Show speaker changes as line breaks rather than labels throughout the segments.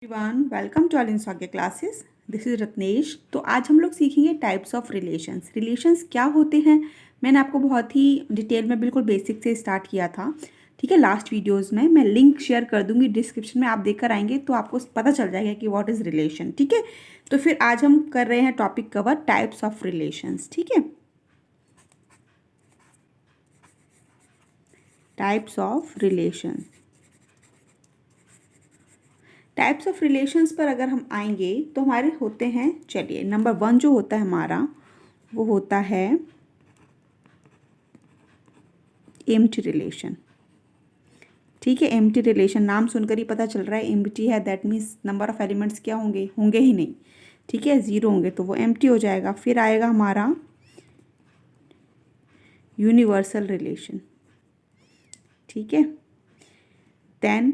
Everyone welcome to all के classes. This is Ratnesh. तो आज हम लोग सीखेंगे टाइप्स ऑफ रिलेशंस। रिलेशंस क्या होते हैं मैंने आपको बहुत ही डिटेल में बिल्कुल बेसिक से स्टार्ट किया था। ठीक है, लास्ट वीडियोस में मैं लिंक शेयर कर दूंगी डिस्क्रिप्शन में, आप देखकर आएंगे तो आपको पता चल जाएगा कि व्हाट इज़ रिलेशन। ठीक है, तो फिर आज हम कर रहे हैं topic cover types of relations. ठीक है, types of relation. Types of relations पर अगर हम आएंगे तो हमारे होते हैं, चलिए नंबर 1 जो होता है हमारा वो होता है एम्प्टी रिलेशन। ठीक है, एम्प्टी रिलेशन नाम सुनकर ही पता चल रहा है एम्प्टी है, that means number of elements क्या होंगे, होंगे ही नहीं। ठीक है, 0 होंगे तो वो एम्प्टी हो जाएगा। फिर आएगा हमारा यूनिवर्सल रिलेशन। ठीक है, देन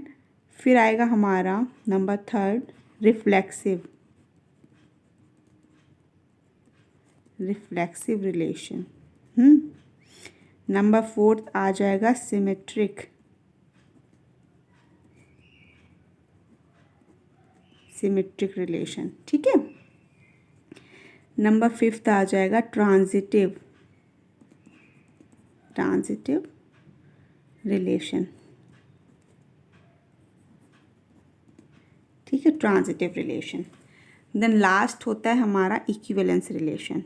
फिर आएगा हमारा नंबर 3 रिफ्लेक्सिव रिलेशन। नंबर 4 आ जाएगा सिमेट्रिक रिलेशन। ठीक है, नंबर 5 आ जाएगा ट्रांजिटिव रिलेशन। ठीक है, ट्रांजिटिव रिलेशन। देन लास्ट होता है हमारा इक्विवेलेंस रिलेशन।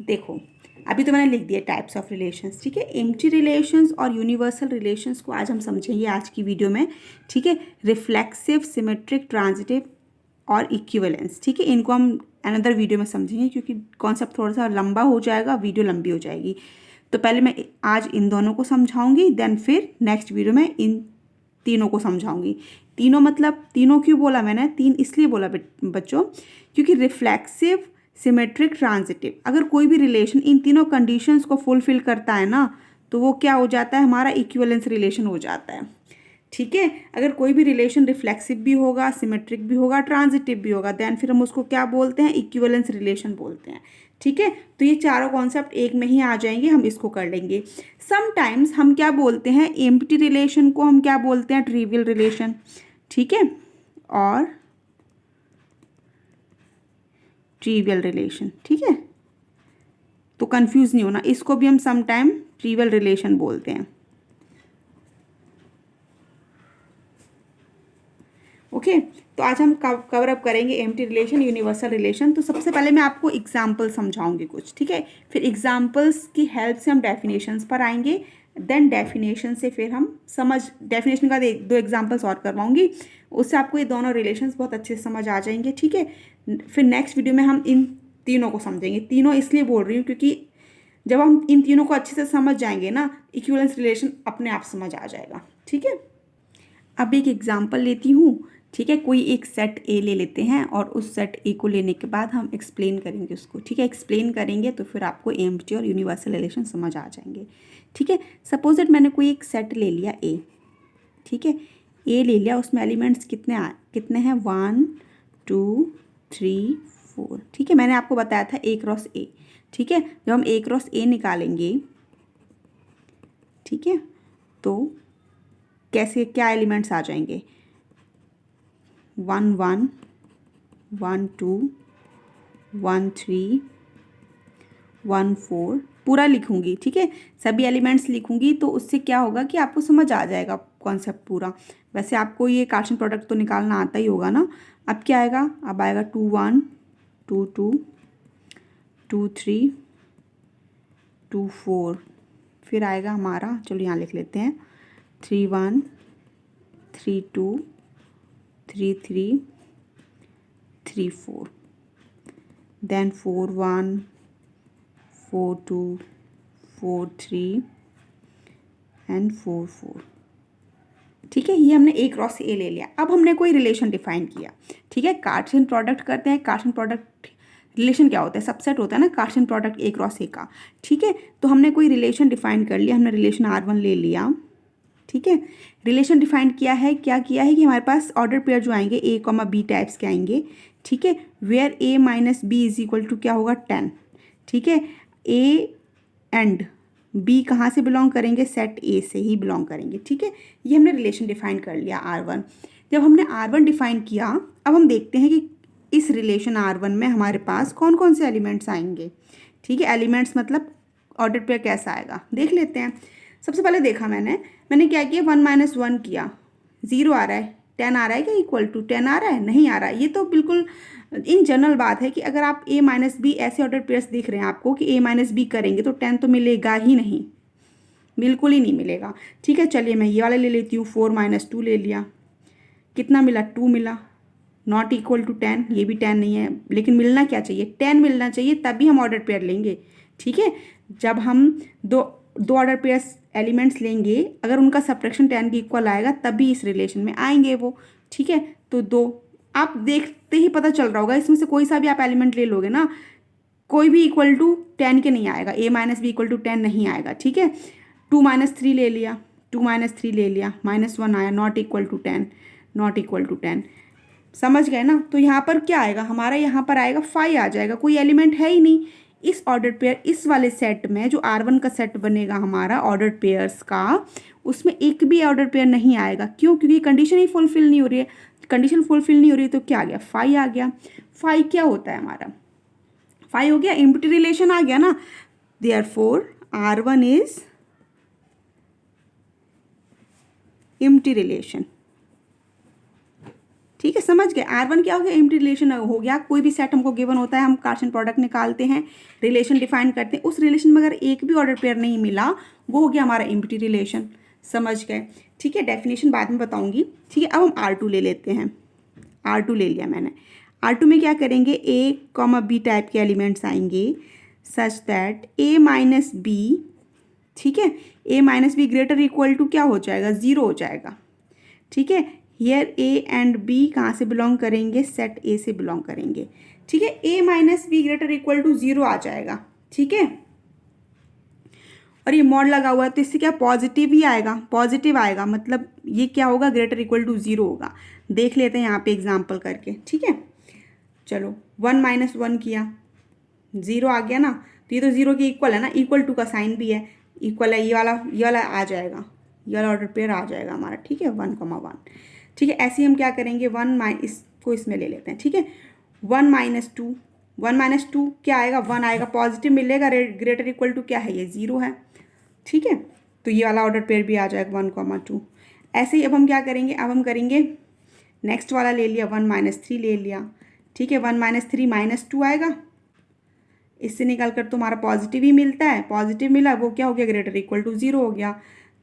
देखो अभी तो मैंने लिख दिया टाइप्स ऑफ रिलेशंस। ठीक है, एम्प्टी रिलेशंस और यूनिवर्सल रिलेशंस को आज हम समझेंगे आज की वीडियो में। ठीक है, रिफ्लेक्सिव, सिमेट्रिक, ट्रांजिटिव और इक्विवेलेंस। ठीक है, इनको हम अनदर वीडियो में समझेंगे क्योंकि कॉन्सेप्ट थोड़ा सा लंबा हो जाएगा, वीडियो लंबी हो जाएगी। तो पहले मैं आज इन दोनों को समझाऊंगी, देन फिर नेक्स्ट वीडियो में इन तीनों को समझाऊंगी। तीनों मतलब तीनों क्यों बोला मैंने, 3 इसलिए बोला बच्चों क्योंकि रिफ्लेक्सिव, सिमेट्रिक, ट्रांजिटिव, अगर कोई भी रिलेशन इन तीनों कंडीशंस को फुलफिल करता है ना तो वो क्या हो जाता है, हमारा इक्विवेलेंस रिलेशन हो जाता है। ठीक है, अगर कोई भी रिलेशन रिफ्लेक्सिव भी होगा, सिमेट्रिक भी होगा, ट्रांजिटिव भी होगा, देन फिर हम उसको क्या बोलते हैं, इक्विवेलेंस रिलेशन बोलते हैं। ठीक है, तो ये चारों कॉन्सेप्ट एक में ही आ जाएंगे, हम इसको कर लेंगे। समटाइम्स हम क्या बोलते हैं, एम्प्टी रिलेशन को हम क्या बोलते हैं, ट्रिवियल रिलेशन। ठीक है, और ट्रिवियल रिलेशन। ठीक है, तो कंफ्यूज नहीं होना, इसको भी हम समटाइम ट्रिवियल रिलेशन बोलते हैं। ओके, तो आज हम कवर अप करेंगे एम्प्टी रिलेशन, यूनिवर्सल रिलेशन। तो सबसे पहले मैं आपको एग्जाम्पल समझाऊंगी कुछ। ठीक है, फिर एग्जाम्पल्स की हेल्प से हम डेफिनेशंस पर आएंगे, देन डेफिनेशन से फिर हम डेफिनेशन का 2 एग्जाम्पल्स और करवाऊंगी, उससे आपको ये दोनों रिलेशंस बहुत अच्छे से समझ आ जाएंगे। ठीक है, फिर नेक्स्ट वीडियो में हम इन तीनों को समझेंगे। तीनों इसलिए बोल रही हूँ क्योंकि जब हम इन तीनों को अच्छे से समझ जाएंगे ना, इक्विवेलेंस रिलेशन अपने आप समझ आ जाएगा। ठीक है, अब एक एग्जाम्पल लेती हूँ। ठीक है, कोई एक सेट ए ले लेते हैं और उस सेट ए को लेने के बाद हम एक्सप्लेन करेंगे उसको। ठीक है, एक्सप्लेन करेंगे तो फिर आपको एम्प्टी और यूनिवर्सल रिलेशन समझ आ जाएंगे। ठीक है, सपोज दैट मैंने कोई एक सेट ले लिया ए। ठीक है, ए ले लिया, उसमें एलिमेंट्स कितने हैं, 1 2 3 4। ठीक है, मैंने आपको बताया था ए क्रॉस ए। ठीक है, जब हम ए क्रॉस ए निकालेंगे, ठीक है, तो कैसे क्या एलिमेंट्स आ जाएंगे, 1 1 1 2 1 3 1 4 पूरा लिखूंगी। ठीक है, सभी एलिमेंट्स लिखूंगी तो उससे क्या होगा कि आपको समझ आ जाएगा कॉन्सेप्ट पूरा। वैसे आपको ये कार्शन प्रोडक्ट तो निकालना आता ही होगा ना। अब क्या आएगा, अब आएगा 2 1 2 2 2 3 2 4। फिर आएगा हमारा, चलो यहाँ लिख लेते हैं, 3 1 3 2 3 3 3 4, then 4 1 4 2 4 3 एंड 4 4। ठीक है, ये हमने ए क्रॉस ए ले लिया। अब हमने कोई रिलेशन डिफाइन किया। ठीक है, कार्टेशियन प्रोडक्ट करते हैं। कार्टेशियन प्रोडक्ट रिलेशन क्या होता है, सबसेट होता है ना कार्टेशियन प्रोडक्ट ए क्रॉस ए का। ठीक है, तो हमने कोई रिलेशन डिफाइन कर लिया, हमने रिलेशन R1 ले लिया। ठीक है, रिलेशन डिफाइन किया है, क्या किया है कि हमारे पास ऑर्डर पेयर जो आएंगे ए कॉमा बी टाइप्स के आएंगे। ठीक है, where A minus B is equal to क्या होगा, 10। ठीक है, ए एंड बी कहाँ से बिलोंग करेंगे, सेट ए से ही बिलोंग करेंगे। ठीक है, ये हमने रिलेशन डिफाइन कर लिया R1। जब हमने R1 डिफाइन किया, अब हम देखते हैं कि इस रिलेशन R1 में हमारे पास कौन कौन से एलिमेंट्स आएंगे। ठीक है, एलिमेंट्स मतलब ऑर्डर पेयर कैसा आएगा देख लेते हैं। सबसे पहले देखा मैंने क्या किया, 1 - 1 किया, 0 आ रहा है, 10 आ रहा है क्या, इक्वल टू 10 आ रहा है, नहीं आ रहा है। ये तो बिल्कुल इन जनरल बात है कि अगर आप A - B ऐसे ऑर्डर पेयर्स दिख रहे हैं आपको कि A - B करेंगे तो 10 तो मिलेगा ही नहीं, बिल्कुल ही नहीं मिलेगा। ठीक है, चलिए मैं ये वाला ले लेती हूँ, 4 - 2 ले लिया, कितना मिला, 2 मिला, नॉट इक्वल टू 10, ये भी 10 नहीं है, लेकिन मिलना क्या चाहिए, 10 मिलना चाहिए, तभी हम ऑर्डर पेयर लेंगे। ठीक है, जब हम दो ऑर्डर पेयर्स एलिमेंट्स लेंगे, अगर उनका सब्ट्रैक्शन 10 के इक्वल आएगा तभी इस रिलेशन में आएंगे वो। ठीक है, तो दो, आप देखते ही पता चल रहा होगा, इसमें से कोई सा भी आप एलिमेंट ले लोगे ना, कोई भी इक्वल टू 10 के नहीं आएगा, A - B इक्वल टू 10 नहीं आएगा। ठीक है, 2 - 3 ले लिया, 2 - 3 ले लिया, -1 आया, not equal to 10, not equal to 10, समझ गए ना। तो यहाँ पर क्या आएगा हमारा, यहाँ पर आएगा 5 आ जाएगा, कोई एलिमेंट है ही नहीं इस ऑर्डर पेयर, इस वाले सेट में जो R1 का सेट बनेगा हमारा ऑर्डर पेयर्स का, उसमें एक भी ऑर्डर पेयर नहीं आएगा। क्यों, क्योंकि कंडीशन ही फुलफिल नहीं हो रही है। कंडीशन फुलफिल नहीं हो रही है तो क्या आ गया, 5 आ गया। 5 क्या होता है हमारा, 5 हो गया, एम्प्टी रिलेशन आ गया ना, therefore R1 is empty relation. ठीक है, समझ गए, R1 क्या हो गया, एम्प्टी रिलेशन हो गया। कोई भी सेट हमको गिवन होता है, हम कार्शन प्रोडक्ट निकालते हैं, रिलेशन डिफाइन करते हैं, उस रिलेशन में अगर एक भी ऑर्डर पेयर नहीं मिला, वो हो गया हमारा एम्प्टी रिलेशन। समझ गए। ठीक है, डेफिनेशन बाद में बताऊंगी। ठीक है, अब हम R2 ले लेते हैं, R2 ले लिया मैंने। R2 में क्या करेंगे, A, B टाइप के एलिमेंट्स आएंगे सच दैट A - B, ठीक है, A - B greater equal to क्या हो जाएगा, 0 हो जाएगा। ठीक है, हियर A एंड B कहाँ से बिलोंग करेंगे, सेट A से बिलोंग करेंगे। ठीक है, A - B greater equal to 0 आ जाएगा। ठीक है, और ये मॉड लगा हुआ है तो इससे क्या पॉजिटिव ही आएगा, पॉजिटिव आएगा, मतलब ये क्या होगा, ग्रेटर इक्वल टू 0 होगा। देख लेते हैं यहाँ पे एग्जाम्पल करके। ठीक है, चलो 1 - 1 किया, 0 आ गया ना, तो ये तो 0 के इक्वल है ना, इक्वल टू का साइन भी है, इक्वल है, ये वाला आ जाएगा, ये वाला ऑर्डर पेयर आ जाएगा हमारा। ठीक है, 1, 1। ठीक है, ऐसे ही हम क्या करेंगे, इसको इसमें ले लेते हैं। ठीक है, 1 - 2, 1 - 2 क्या आएगा, 1 आएगा, पॉजिटिव मिलेगा, ग्रेटर इक्वल टू क्या है, ये 0 है। ठीक है, तो ये वाला ऑर्डर पेयर भी आ जाएगा 1, 2। ऐसे ही अब हम क्या करेंगे, अब हम करेंगे नेक्स्ट वाला ले लिया, 1 - 3 ले लिया। ठीक है, 1 - 3 -2 आएगा, इससे निकाल कर तो हमारा पॉजिटिव ही मिलता है, पॉजिटिव मिला, वो क्या हो गया, ग्रेटर इक्वल टू 0 हो गया।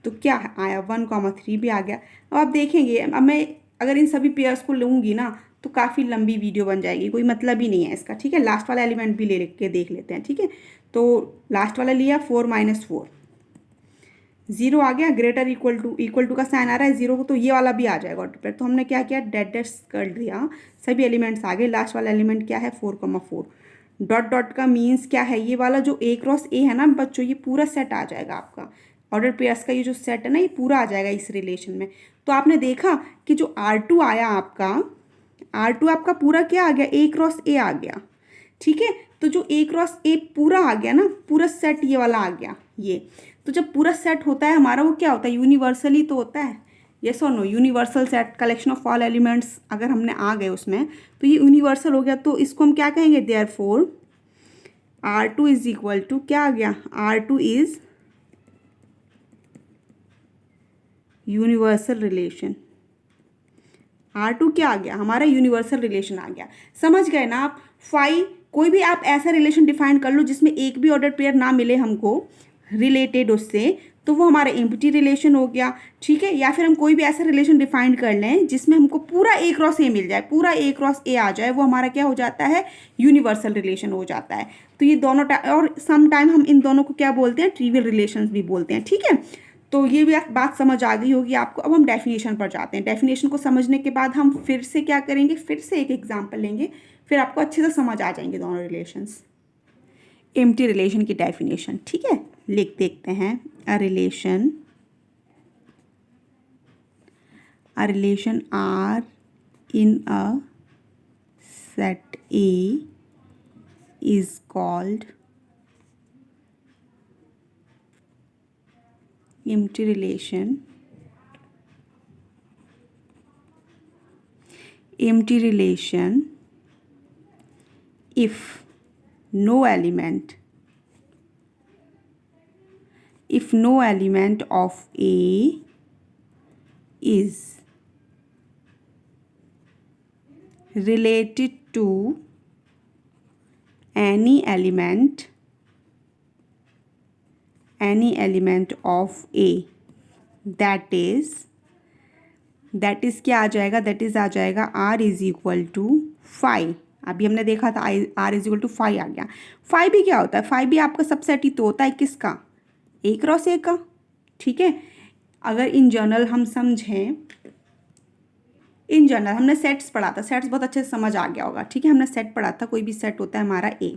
तो क्या आया, 1, 3 भी आ गया। अब आप देखेंगे, अब मैं अगर इन सभी पेयर्स को लूँगी ना तो काफ़ी लंबी वीडियो बन जाएगी, कोई मतलब ही नहीं है इसका। ठीक है, लास्ट वाला एलिमेंट भी ले के देख लेते हैं। ठीक है, तो लास्ट वाला लिया, 4 - 4, 0 आ गया, ग्रेटर इक्वल टू का साइन आ रहा है 0 को, तो ये वाला भी आ जाएगा ऑर्डर पेयर। तो हमने क्या किया, डेट कर दिया, सभी एलिमेंट्स आ गए। लास्ट वाला एलिमेंट क्या है, 4, 4। डॉट डॉट का मीन्स क्या है, ये वाला जो A क्रॉस A है ना बच्चों, ये पूरा सेट आ जाएगा आपका, ऑर्डर पेयर्स का ये जो सेट है ना, ये पूरा आ जाएगा इस रिलेशन में। तो आपने देखा कि जो R2 आया आपका, R2 आपका पूरा क्या आ गया, A क्रॉस A आ गया। ठीक है, तो जो A क्रॉस A पूरा आ गया ना, पूरा सेट ये वाला आ गया ये। तो जब पूरा सेट होता है हमारा, वो क्या होता है, यूनिवर्सल ही तो होता है। यस और no, universal set, collection of all elements अगर हमने आ गए उसमें तो ये यूनिवर्सल हो गया। तो इसको हम क्या कहेंगे, therefore R2 is equal to क्या आ गया, R2 is universal relation. R2 क्या आ गया, हमारा यूनिवर्सल रिलेशन आ गया। समझ गए ना आप। कोई भी आप ऐसा रिलेशन डिफाइन कर लो जिसमें एक भी ऑर्डर पेयर ना मिले हमको रिलेटेड उससे, तो वो हमारा एम्प्टी रिलेशन हो गया। ठीक है, या फिर हम कोई भी ऐसा रिलेशन डिफाइन कर लें जिसमें हमको पूरा A क्रॉस A मिल जाए, पूरा A क्रॉस A आ जाए, वो हमारा क्या हो जाता है, यूनिवर्सल रिलेशन हो जाता है। तो ये दोनों और सम टाइम हम इन दोनों को क्या बोलते हैं, ट्रिवियल रिलेशंस भी बोलते हैं। ठीक है, तो ये भी बात समझ आ गई होगी आपको। अब हम डेफिनेशन पर जाते हैं। डेफिनेशन को समझने के बाद हम फिर से क्या करेंगे, फिर से एक एग्जाम्पल लेंगे, फिर आपको अच्छे से समझ आ जाएंगे दोनों रिलेशंस। एम्प्टी रिलेशन की डेफिनेशन, ठीक है, लिख देखते हैं। A relation R in a set A is called empty relation if no element of A is related to any element of A, that is क्या आ जाएगा, that is आ जाएगा R इज इक्वल टू 5। अभी हमने देखा था R is equal to 5 आ गया। 5 भी क्या होता है, 5 भी आपका सबसेट ही तो होता है, किसका, A क्रॉस A का। ठीक है, अगर इन जनरल हम समझें, इन जनरल हमने सेट्स पढ़ा था, सेट्स बहुत अच्छे से समझ आ गया होगा। ठीक है, हमने सेट पढ़ा था, कोई भी सेट होता है हमारा A।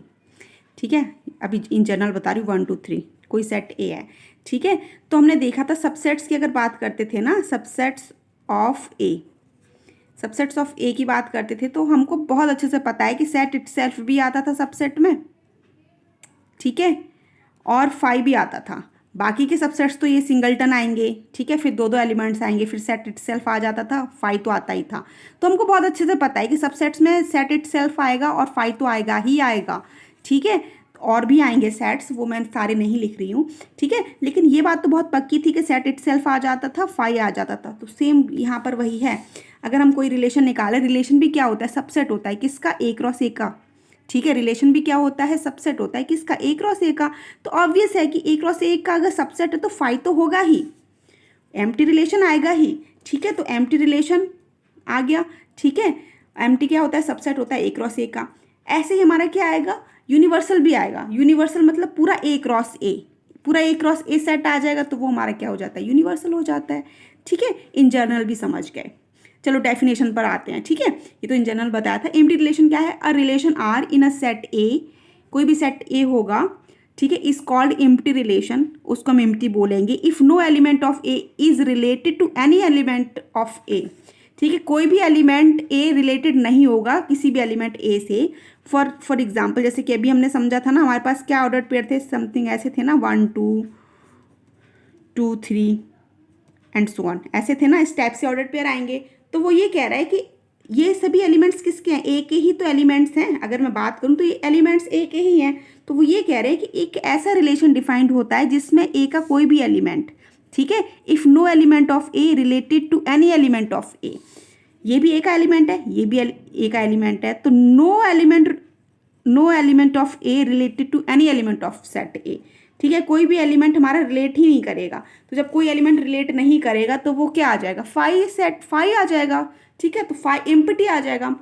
ठीक है, अभी इन जनरल बता रही हूँ 1 2 3, कोई सेट A है। ठीक है, तो हमने देखा था सबसेट्स की अगर बात करते थे ना, सबसेट्स ऑफ A की बात करते थे, तो हमको बहुत अच्छे से पता है कि सेट इटसेल्फ भी आता था सबसेट में। ठीक है, और 5 भी आता था। बाकी के सबसेट्स तो ये सिंगलटन आएंगे। ठीक है, फिर 2 एलिमेंट्स आएंगे, फिर सेट इटसेल्फ आ जाता था, 5 तो आता ही था। तो हमको बहुत अच्छे से पता है कि सबसेट्स में सेट इटसेल्फ आएगा और 5 तो आएगा ही आएगा। ठीक है, और भी आएंगे सेट्स, वो मैं सारे नहीं लिख रही हूँ। ठीक है, लेकिन ये बात तो बहुत पक्की थी कि सेट इटसेल्फ आ जाता था, 5 आ जाता था। तो सेम यहाँ पर वही है। अगर हम कोई रिलेशन निकालें, रिलेशन भी क्या होता है, सबसेट होता है, किसका, A क्रॉस A का। ठीक है, रिलेशन भी क्या होता है, सबसेट होता है, किसका, A क्रॉस A का। तो ऑब्वियस है कि A क्रॉस A का अगर सबसेट है तो 5 तो होगा ही, एम्प्टी रिलेशन आएगा ही। ठीक है, तो एम्प्टी रिलेशन आ गया। ठीक है, एम्प्टी क्या होता है, सबसेट होता है A क्रॉस A का। ऐसे ही हमारा क्या आएगा, यूनिवर्सल भी आएगा। यूनिवर्सल मतलब पूरा A क्रॉस A, पूरा A क्रॉस A सेट आ जाएगा, तो वो हमारा क्या हो जाता है, यूनिवर्सल हो जाता है। ठीक है, इन जनरल भी समझ गए। चलो डेफिनेशन पर आते हैं। ठीक है, ये तो इन जनरल बताया था। एम्प्टी रिलेशन क्या है, a relation R in a set A, कोई भी सेट A होगा। ठीक है, इज कॉल्ड एम्प्टी रिलेशन, उसको हम एम्प्टी बोलेंगे if no element of A is related to any element of A। ठीक है, कोई भी एलिमेंट A रिलेटेड नहीं होगा किसी भी एलिमेंट A से। फॉर एग्जाम्पल, जैसे कि अभी हमने समझा था ना, हमारे पास क्या ऑर्डर पेयर थे, समथिंग ऐसे थे ना, 1 2 2 3 एंड सो ऑन, ऐसे थे ना, इस टाइप से ऑर्डर पेयर आएंगे। तो वो ये कह रहा है कि ये सभी एलिमेंट्स किसके हैं, A के ही तो एलिमेंट्स हैं। अगर मैं बात करूँ तो ये एलिमेंट्स A के ही हैं। तो वो ये कह रहे हैं कि एक ऐसा रिलेशन डिफाइंड होता है जिसमें A का कोई भी एलिमेंट, ठीक है, if no element of A related to any element of A, ये भी A का एलिमेंट है, ये भी A का एलिमेंट है, तो no element of A related to any element of set A। ठीक है, कोई भी एलिमेंट हमारा रिलेट ही नहीं करेगा। तो जब कोई एलिमेंट रिलेट नहीं करेगा तो वो क्या आ जाएगा, 5 सेट 5 आ जाएगा। ठीक है, तो 5 एम्प्टी आ जाएगा।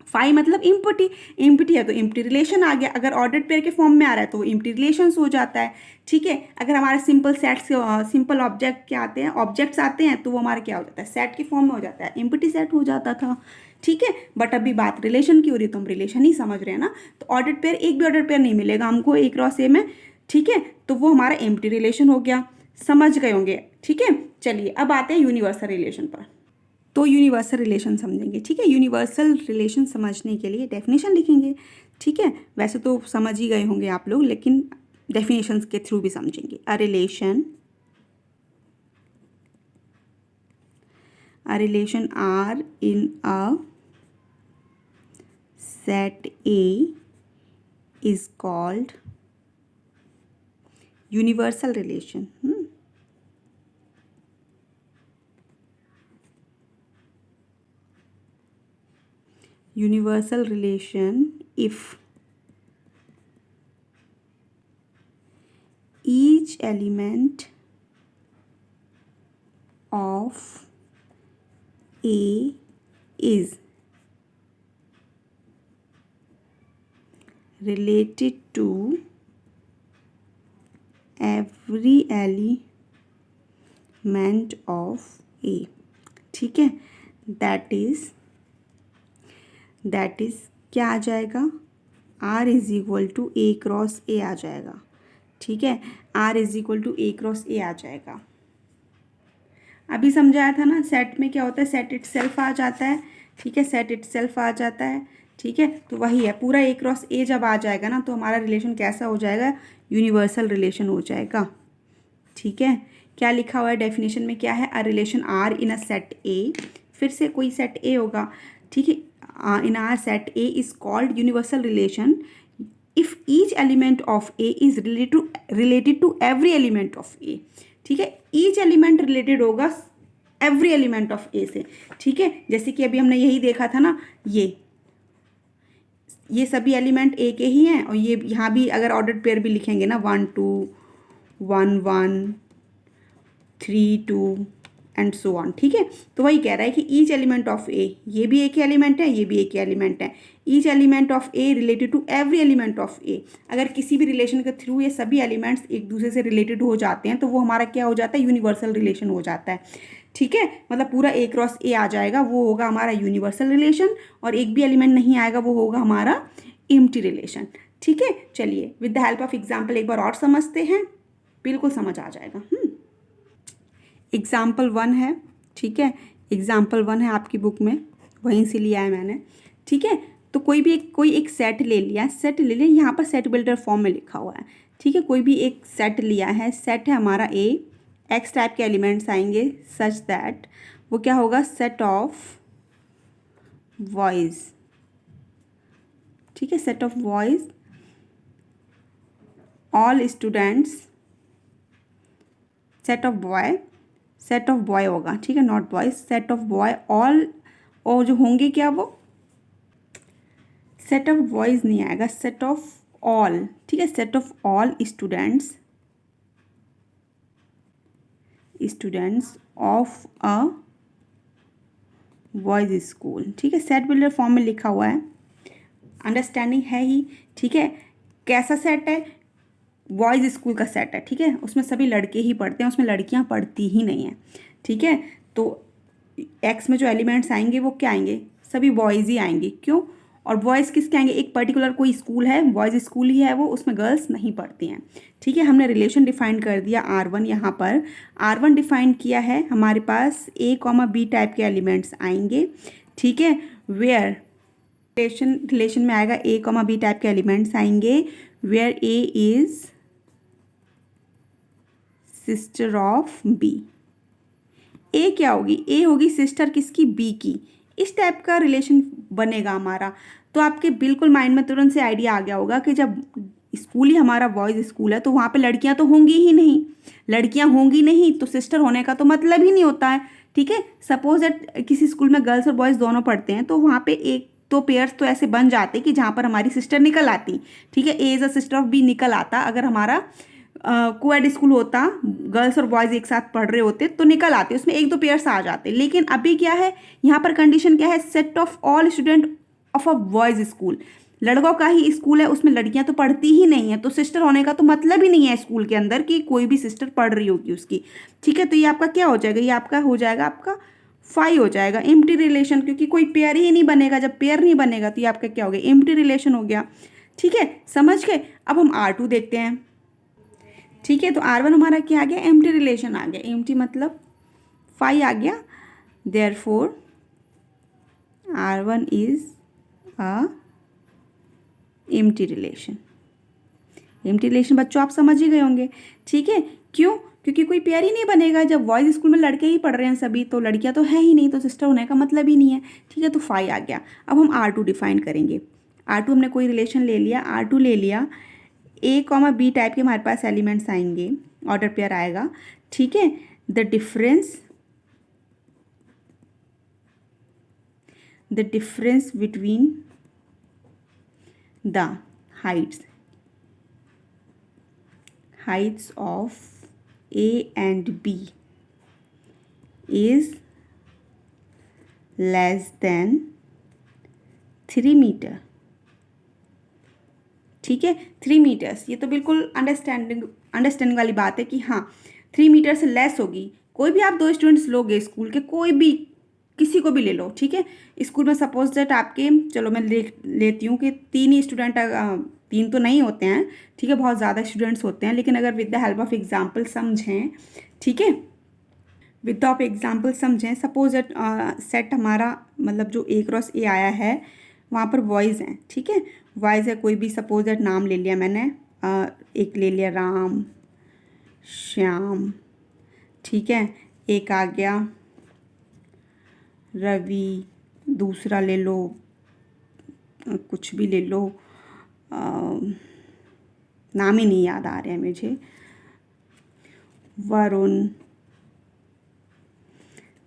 5 मतलब एम्प्टी है तो एम्प्टी रिलेशन आ गया। अगर ऑर्डर्ड पेयर के फॉर्म में आ रहा है तो वो एम्प्टी रिलेशंस हो जाता है। ठीक है, अगर हमारे सिंपल सेट्स, सिंपल ऑब्जेक्ट क्या आते हैं, ऑब्जेक्ट्स आते हैं, तो वो हमारा क्या हो जाता है, सेट के फॉर्म में हो जाता है, एम्प्टी सेट हो जाता था। ठीक है, बट अभी बात रिलेशन की हो रही है तो हम रिलेशन ही समझ रहे हैं ना। तो ऑर्डर्ड पेयर, एक भी ऑर्डर्ड पेयर नहीं मिलेगा हमको A क्रॉस A में। ठीक है, तो वो हमारा एम्प्टी रिलेशन हो गया, समझ गए होंगे। ठीक है, चलिए अब आते हैं यूनिवर्सल रिलेशन पर। तो यूनिवर्सल रिलेशन समझेंगे। ठीक है, यूनिवर्सल रिलेशन समझने के लिए डेफिनेशन लिखेंगे। ठीक है, वैसे तो समझ ही गए होंगे आप लोग, लेकिन डेफिनेशंस के थ्रू भी समझेंगे। A relation R in a set A is called universal relation. Universal relation if each element of A is related to every element of A। ठीक है, दैट इज क्या आ जाएगा, R is equal to A cross A आ जाएगा। ठीक है, R is equal to A cross A आ जाएगा। अभी समझाया था ना, सेट में क्या होता है, सेट इटसेल्फ आ जाता है। ठीक है, सेट इटसेल्फ आ जाता है। ठीक है, तो वही है, पूरा A क्रॉस A जब आ जाएगा ना, तो हमारा रिलेशन कैसा हो जाएगा, यूनिवर्सल रिलेशन हो जाएगा। ठीक है, क्या लिखा हुआ है डेफिनेशन में, क्या है, a relation R in a set A, फिर से कोई सेट ए होगा, ठीक है, in R set A is called universal relation if each element of A is related to every element of A, ठीक है, ईच एलिमेंट रिलेटेड होगा every element of A से, ठीक है, जैसे कि अभी हमने यही देखा था ना, ये सभी एलिमेंट ए के ही हैं, और ये यहाँ भी अगर ऑर्डर पेयर भी लिखेंगे ना 1 2 1 1 3 2 एंड सो ऑन, ठीक है, तो वही कह रहा है कि ईच एलिमेंट ऑफ ए, ये भी एक ही एलिमेंट है, ये भी एक ही एलिमेंट है, each element of A related to every element of A. अगर किसी भी रिलेशन के थ्रू ये सभी एलिमेंट्स एक दूसरे से रिलेटेड हो जाते हैं तो वो हमारा क्या हो जाता है, यूनिवर्सल रिलेशन हो जाता है, ठीक है, मतलब पूरा ए क्रॉस ए आ जाएगा, वो होगा हमारा यूनिवर्सल रिलेशन, और एक भी एलिमेंट नहीं आएगा वो होगा हमारा एम्प्टी रिलेशन, ठीक है। चलिए with the help of example एक बार और समझते हैं, बिल्कुल समझ आ जाएगा। एग्जाम्पल 1 है, ठीक है, एग्जाम्पल 1 है आपकी बुक में, वहीं से लिया है मैंने, ठीक है, तो कोई एक सेट ले लिया, यहाँ पर सेट बिल्डर फॉर्म में लिखा हुआ है, ठीक है, कोई भी एक सेट लिया है, सेट है हमारा ए, एक्स टाइप के एलिमेंट्स आएंगे सच दैट वो क्या होगा, सेट ऑफ बॉयज, ठीक है, set of boys all students, set of boy होगा, ठीक है, not boys, set of boy all, और जो होंगे क्या वो सेट ऑफ बॉयज नहीं आएगा, सेट ऑफ ऑल, ठीक है, set of all students of a boys school, ठीक है, सेट बिल्डर फॉर्म में लिखा हुआ है, अंडरस्टैंडिंग है ही, ठीक है, कैसा सेट है, बॉयज़ स्कूल का सेट है, ठीक है, उसमें सभी लड़के ही पढ़ते हैं, उसमें लड़कियां पढ़ती ही नहीं हैं, ठीक है, तो एक्स में जो एलिमेंट्स आएंगे वो क्या आएंगे, सभी बॉयज़ ही आएंगे, क्यों, और बॉयज़ किसके आएंगे, एक पर्टिकुलर कोई स्कूल है, बॉयज़ स्कूल ही है वो, उसमें गर्ल्स नहीं पढ़ती हैं, ठीक है, हमने रिलेशन डिफाइन कर दिया R1, यहाँ पर R1 डिफाइन किया है, हमारे पास A, B टाइप के एलिमेंट्स आएंगे, ठीक है, वेयर रिलेशन में आएगा A, B टाइप के एलिमेंट्स आएंगे, where A is sister of B, A क्या होगी, ए होगी सिस्टर किसकी, बी की, इस टाइप का रिलेशन बनेगा हमारा। तो आपके बिल्कुल माइंड में तुरंत से आइडिया आ गया होगा कि जब स्कूल ही हमारा बॉयज़ स्कूल है तो वहाँ पे लड़कियाँ तो होंगी ही नहीं, लड़कियाँ होंगी नहीं तो सिस्टर होने का तो मतलब ही नहीं होता है, ठीक है, सपोज दैट किसी स्कूल में गर्ल्स और बॉयज़ दोनों पढ़ते हैं तो वहाँ पे एक तो पेयर्स तो ऐसे बन जाते कि जहाँ पर हमारी सिस्टर निकल आती, ठीक है, A is a sister of B निकल आता, अगर हमारा कोएड स्कूल होता, गर्ल्स और बॉयज़ एक साथ पढ़ रहे होते तो निकल आते, उसमें एक दो पेयर्स आ जाते, लेकिन अभी क्या है, यहाँ पर कंडीशन क्या है, set of all student of a boys school, लड़कों का ही स्कूल है, उसमें लड़कियां तो पढ़ती ही नहीं है, तो सिस्टर होने का तो मतलब ही नहीं है स्कूल के अंदर कि कोई भी सिस्टर पढ़ रही होगी उसकी, ठीक है, तो ये आपका क्या हो जाएगा, ये आपका हो जाएगा आपका फाई हो जाएगा, एम्प्टी रिलेशन, क्योंकि कोई पेयर ही नहीं बनेगा, जब पेयर नहीं बनेगा तो ये आपका क्या हो गया, एम्प्टी रिलेशन हो गया, ठीक है, समझ गए। अब हम R2 देखते हैं, ठीक है, तो R1 हमारा क्या आ गया, एम्प्टी रिलेशन आ गया, एम्प्टी मतलब फाई आ गया, therefore R1 is a empty relation, empty relation बच्चों आप समझ ही गए होंगे, ठीक है, क्यों, क्योंकि कोई पेयर ही नहीं बनेगा, जब बॉयज़ स्कूल में लड़के ही पढ़ रहे हैं सभी, तो लड़कियां तो है ही नहीं, तो सिस्टर होने का मतलब ही नहीं है, ठीक है, तो फाई आ गया। अब हम R2 डिफाइन करेंगे, R2 हमने कोई रिलेशन ले लिया, R2 ले लिया, A, B टाइप के हमारे पास एलिमेंट्स आएंगे, ऑर्डर पेयर आएगा, ठीक है, the difference between the heights of A and B is less than 3 metre, ठीक है, 3 मीटर्स, ये तो बिल्कुल अंडरस्टैंडिंग वाली बात है कि हाँ 3 मीटर से लेस होगी, कोई भी आप दो स्टूडेंट्स लोगे स्कूल के, कोई भी किसी को भी ले लो, ठीक है, स्कूल में सपोज दैट आपके, चलो मैं लेती हूँ कि 3 ही स्टूडेंट, 3 तो नहीं होते हैं, ठीक है, बहुत ज़्यादा स्टूडेंट्स होते हैं, लेकिन अगर with the help of example समझें, ठीक है, विद ऑफ एग्जाम्पल समझें, सपोज दैट सेट हमारा मतलब जो A क्रॉस A आया है वहाँ पर बॉयज़ हैं, ठीक है, बॉयज़ है, कोई भी सपोज दैट नाम ले लिया मैंने, एक ले लिया राम, श्याम, ठीक है, एक आ गया रवि, दूसरा ले लो, कुछ भी ले लो, नाम ही नहीं याद आ रहे हैं मुझे, वरुण,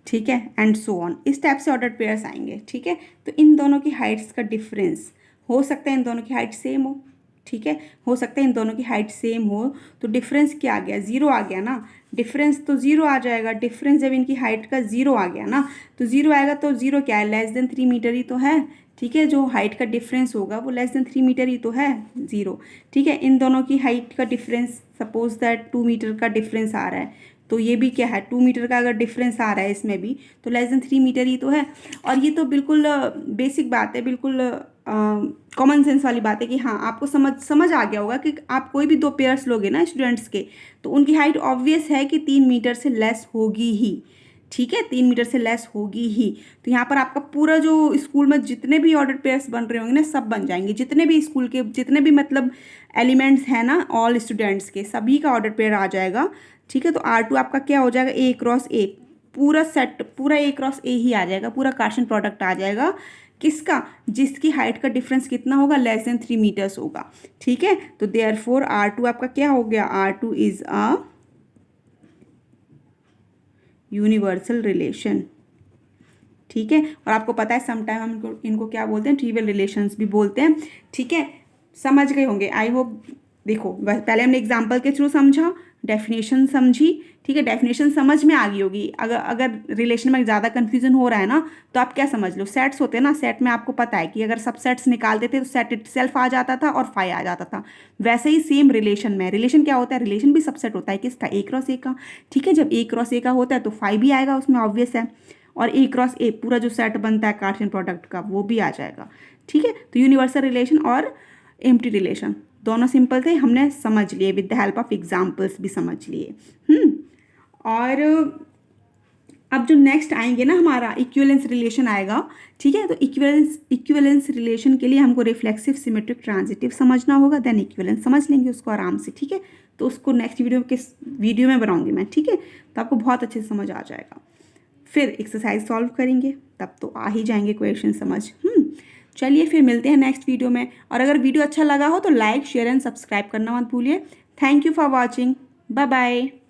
ठीक है, एंड सो ऑन। इस टाइप से ऑर्डर्ड पेयर्स आएंगे। ठीक है, तो इन दोनों की हाइट्स का डिफरेंस हो सकता है इन दोनों की हाइट सेम हो। ठीक है, हो सकता है इन दोनों की हाइट सेम हो, तो डिफरेंस क्या आ गया, ज़ीरो आ गया ना। डिफरेंस तो ज़ीरो आ जाएगा। डिफरेंस जब इनकी हाइट का ज़ीरो आ गया ना, तो ज़ीरो आएगा, तो ज़ीरो क्या है, लेस देन 3 मीटर ही तो है। ठीक है, जो हाइट का डिफरेंस होगा वो लेस देन 3 मीटर ही तो है, ज़ीरो। ठीक है, इन दोनों की हाइट का डिफरेंस सपोज दैट 2 मीटर का डिफरेंस आ रहा है, तो ये भी क्या है, 2 मीटर का अगर डिफरेंस आ रहा है इसमें भी, तो लेस देन 3 मीटर ही तो है। और ये तो बिल्कुल बेसिक बात है, बिल्कुल कॉमन सेंस वाली बात है कि हाँ, आपको समझ आ गया होगा कि आप कोई भी दो पेयर्स लोगे ना स्टूडेंट्स के, तो उनकी हाइट ऑब्वियस है कि 3 मीटर से लेस होगी ही। ठीक है, 3 मीटर से लेस होगी ही। तो यहाँ पर आपका पूरा जो स्कूल में जितने भी ऑर्डर पेयर्स बन रहे होंगे ना, सब बन जाएंगे। जितने भी स्कूल के जितने भी मतलब एलिमेंट्स हैं ना, ऑल स्टूडेंट्स के सभी का ऑर्डर पेयर आ जाएगा। ठीक है, तो R2 आपका क्या हो जाएगा, A क्रॉस A, पूरा सेट पूरा A क्रॉस A ही आ जाएगा, पूरा कार्शन प्रोडक्ट आ जाएगा। किसका, जिसकी हाइट का डिफरेंस कितना होगा, लेस देन 3 मीटर्स होगा। ठीक है, तो देयरफॉर R2 आपका क्या हो गया, R2 is a universal relation. ठीक है, और आपको पता है समटाइम हम इनको क्या बोलते हैं, ट्रिवियल रिलेशंस भी बोलते हैं। ठीक है, समझ गए होंगे आई होप। देखो, पहले हमने एग्जांपल के थ्रू समझा, डेफिनेशन समझी। ठीक है, डेफिनेशन समझ में आ गई होगी। अगर रिलेशन में ज़्यादा कन्फ्यूजन हो रहा है ना, तो आप क्या समझ लो, सेट्स होते हैं ना, सेट में आपको पता है कि अगर सब सेट्स निकालते थे तो सेट इटसेल्फ आ जाता था और फाई आ जाता था। वैसे ही सेम रिलेशन में, रिलेशन क्या होता है, रिलेशन भी सबसेट होता है किसका, A क्रॉस A का। ठीक है, जब A क्रॉस A का होता है तो फाई भी आएगा उसमें, ऑब्वियस है। और A क्रॉस A पूरा जो सेट बनता है कार्टेशियन प्रोडक्ट का, वो भी आ जाएगा। ठीक है, तो यूनिवर्सल रिलेशन और एम्प्टी रिलेशन दोनों सिंपल थे, हमने समझ लिए, with the help of examples भी समझ लिए। और अब जो नेक्स्ट आएंगे ना, हमारा इक्विवेलेंस रिलेशन आएगा। ठीक है, तो इक्विवेलेंस रिलेशन के लिए हमको रिफ्लेक्सिव सिमेट्रिक ट्रांजिटिव समझना होगा, देन इक्विवेलेंस समझ लेंगे उसको आराम से। ठीक है, तो उसको नेक्स्ट वीडियो में बनाऊंगी मैं। ठीक है, तो आपको बहुत अच्छे से समझ आ जाएगा। फिर एक्सरसाइज सॉल्व करेंगे, तब तो आ ही जाएंगे क्वेश्चन समझ। चलिए फिर मिलते हैं नेक्स्ट वीडियो में। और अगर वीडियो अच्छा लगा हो तो लाइक, शेयर एंड सब्सक्राइब करना मत भूलिए। Thank you for watching, bye bye.